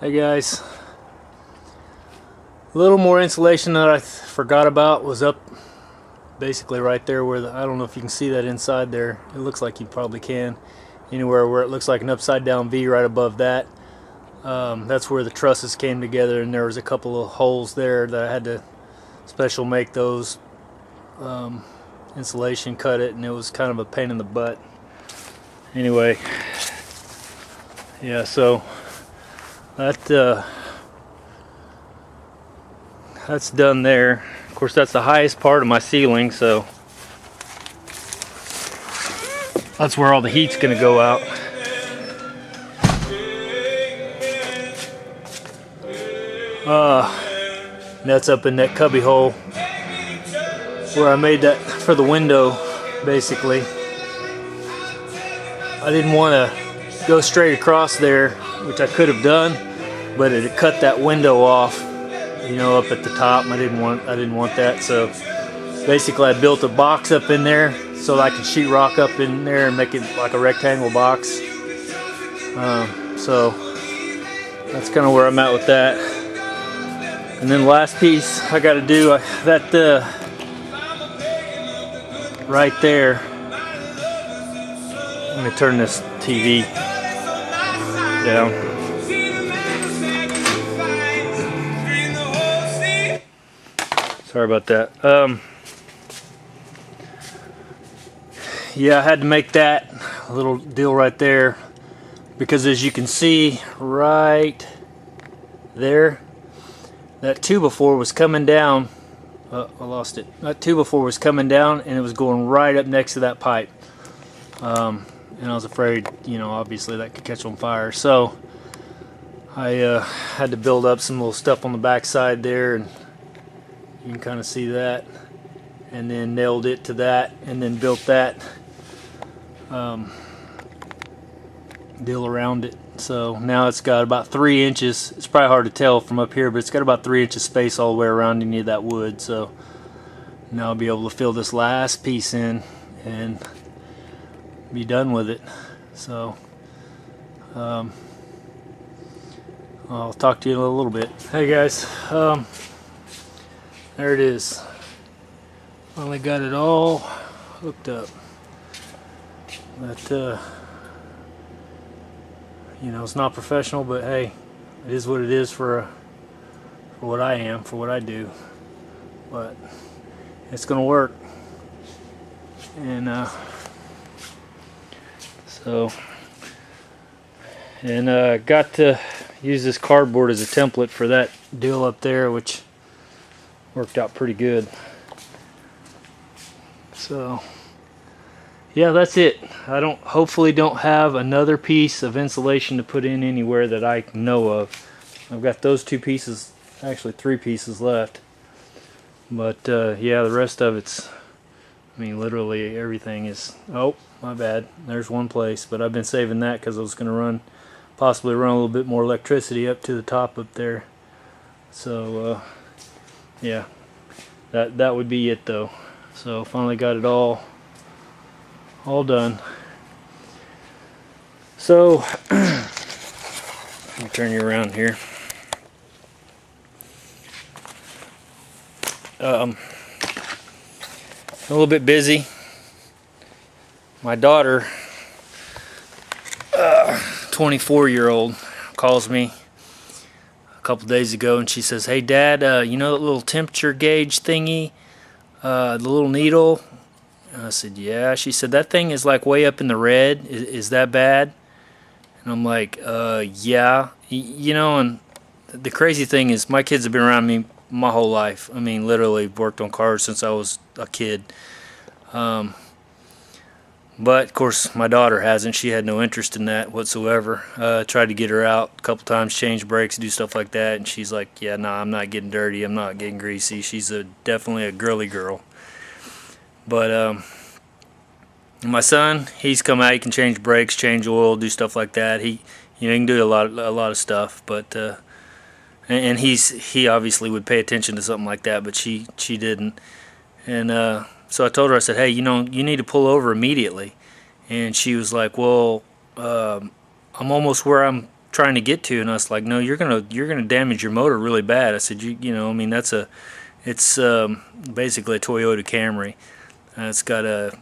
Hey guys, a little more insulation that I forgot about was up basically right there where I don't know if you can see that inside there. It looks like you probably can. Anywhere where it looks like an upside down V right above that. That's where the trusses came together, and there was a couple of holes there that I had to special make those insulation, cut it, and it was kind of a pain in the butt. Anyway, yeah, so that's done there. Of course, that's the highest part of my ceiling, so that's where all the heat's gonna go out. That's up in that cubby hole where I made that for the window, basically. I didn't want to go straight across there, which I could have done, but it cut that window off, you know, up at the top. I didn't want that, so basically I built a box up in there so that I could sheetrock up in there and make it like a rectangle box. So that's kind of where I'm at with that. And then the last piece I got to do that right there. Let me turn this TV down. Sorry about that. Yeah, I had to make that a little deal right there because, as you can see right there, that 2x4 was coming down. I lost it. That 2x4 was coming down, and it was going right up next to that pipe. And I was afraid, you know, obviously that could catch on fire. So I had to build up some little stuff on the back side there, and you can kind of see that. And then nailed it to that, and then built that deal around it. So now it's got about 3 inches. It's probably hard to tell from up here, but it's got about 3 inches space all the way around any of that wood. So now I'll be able to fill this last piece in and be done with it. So I'll talk to you in a little bit. Hey guys, there it is. Finally got it all hooked up. But you know, it's not professional, but hey, it is what it is for what I am, for what I do. But it's gonna work. And got to use this cardboard as a template for that deal up there, which worked out pretty good. So yeah, that's it. I hopefully don't have another piece of insulation to put in anywhere that I know of. I've got those 2 pieces, actually 3 pieces left. But yeah, the rest of it's, I mean, literally everything is, oh, my bad. There's one place, but I've been saving that because I was going to possibly run a little bit more electricity up to the top up there. So yeah, that would be it though. So finally got it all done. So let me turn you around here. A little bit busy. My daughter, 24-year-old, calls me a couple days ago, and she says, "Hey Dad, you know that little temperature gauge thingy, the little needle?" And I said, "Yeah." She said, "That thing is like way up in the red. Is that bad?" And I'm like, yeah. You know, and the crazy thing is my kids have been around me my whole life. I mean, literally worked on cars since I was a kid. But of course my daughter hasn't. She had no interest in that whatsoever. Tried to get her out a couple times, change brakes, do stuff like that, and she's like, "Yeah, nah, I'm not getting dirty, I'm not getting greasy." She's definitely a girly girl. But my son, he's come out. He can change brakes, change oil, do stuff like that. He can do a lot of stuff. But and he obviously would pay attention to something like that, but she didn't. And so I told her, I said, "Hey, you need to pull over immediately." And she was like, "Well, I'm almost where I'm trying to get to, and I was like, no, you're gonna damage your motor really bad. I said, you know, I mean, it's basically a Toyota Camry. It's got a,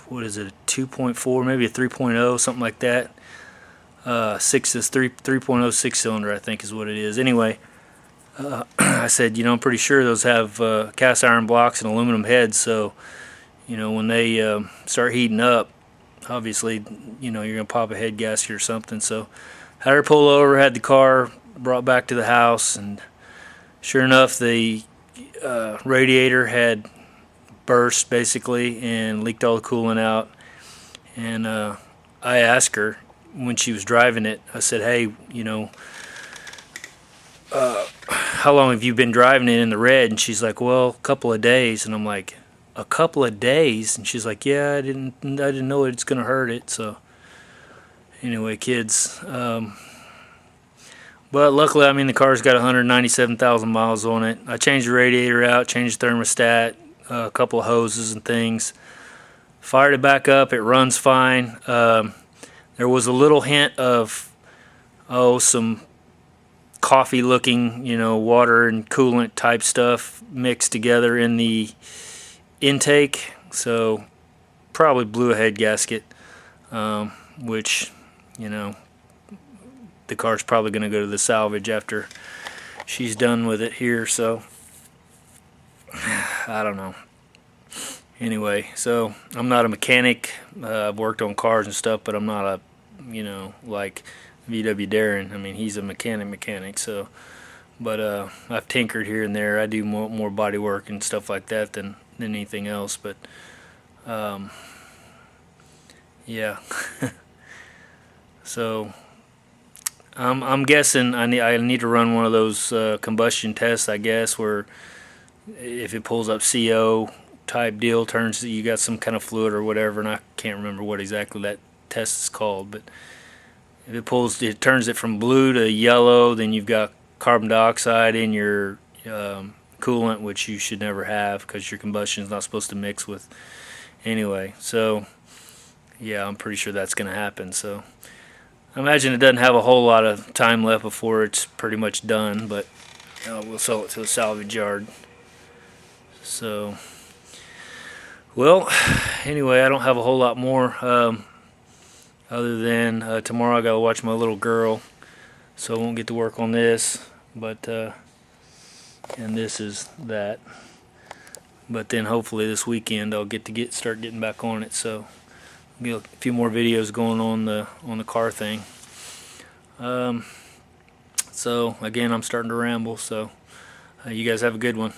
what is it, a 2.4, maybe a 3.0, something like that. 3.0 6-cylinder, I think is what it is. Anyway, I said, you know, I'm pretty sure those have cast iron blocks and aluminum heads, so, you know, when they start heating up, obviously, you know, you're gonna pop a head gasket or something. So had her pull over, had the car brought back to the house, and sure enough, the radiator had burst basically and leaked all the coolant out. And I asked her when she was driving it, I said, hey, you know, how long have you been driving it in the red? And she's like, well, a couple of days. And I'm like, a couple of days? And she's like, yeah, I didn't know it's gonna hurt it. So anyway, kids, but luckily, I mean, the car's got 197,000 miles on it. I changed the radiator out, changed the thermostat, a couple of hoses and things, fired it back up. It runs fine. There was a little hint of some coffee looking, you know, water and coolant type stuff mixed together in the intake, so probably blew a head gasket, which, you know, the car's probably going to go to the salvage after she's done with it here, so I don't know. Anyway, so I'm not a mechanic. I've worked on cars and stuff, but I'm not a, you know, like VW Darren. I mean, he's a mechanic, so, but I've tinkered here and there. I do more body work and stuff like that than anything else, but yeah. So I'm guessing I need to run one of those combustion tests, I guess, where if it pulls up CO type deal, turns you got some kind of fluid or whatever, and I can't remember what exactly that test is called, but if it turns it from blue to yellow, then you've got carbon dioxide in your coolant, which you should never have because your combustion is not supposed to mix with. Anyway, so yeah, I'm pretty sure that's going to happen. So I imagine it doesn't have a whole lot of time left before it's pretty much done, but we'll sell it to a salvage yard. So, well, anyway, I don't have a whole lot more other than tomorrow I got to watch my little girl, so I won't get to work on this, but and this is that. But then hopefully this weekend I'll start getting back on it. So get a few more videos going on the car thing. So again, I'm starting to ramble. So you guys have a good one.